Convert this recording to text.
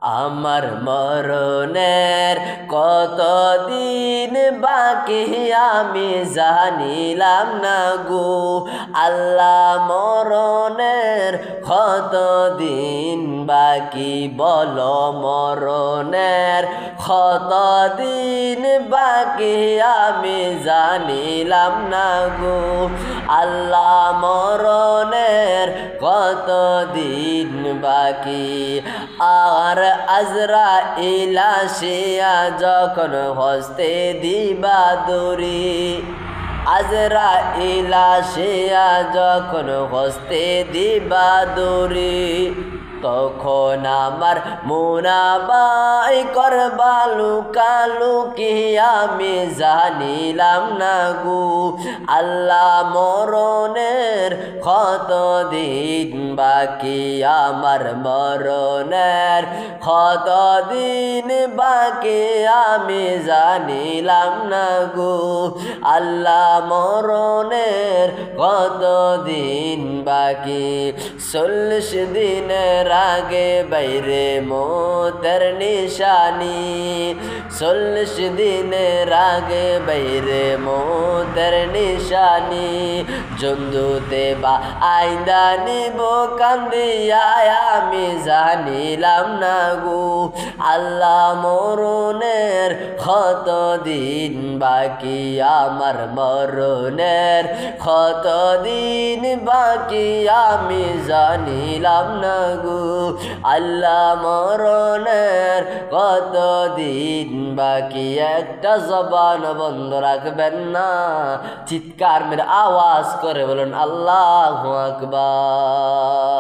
আমার মরণের কতদিন বাকি আমি জানিলাম না গো আল্লাহ মরণের কতদিন বাকি বলো মরণের কতদিন বাকি আমি জানিলাম না গো আল্লাহ মরণের কতদিন বাকি আর আজরাইল আসিয়া যখন হস্তে দিবা দড়ি আজরাইল আসিয়া যখন হস্তে দিবা দড়ি তখন আমার মুনাবাই করবা লুকালুকি আমি জানিলাম না গো আল্লাহ মরণের কতদিন বাকি আমার মরণের কতদিন বাকি আমি জানিলাম না গো আল্লাহ মরণের কতদিন বাকি 40 দিনের আগে বাইরে মতের নিশানি 40 দিনের আগে বাইরে মতের নিশানি জন্দুতে বা আইন্দা নিব কান্দিয়া আমি জানিলাম না গো আল্লাহ মরণের কতদিন বাকি আমার মরণের কতদিন বাকি আমি জানিলাম না গো আল্লাহ মরণের কতদিন বাকি একটা জবান বন্ধ রাখবেন না চিৎকার মেরে আওয়াজ করে বলুন আল্লাহু আকবার।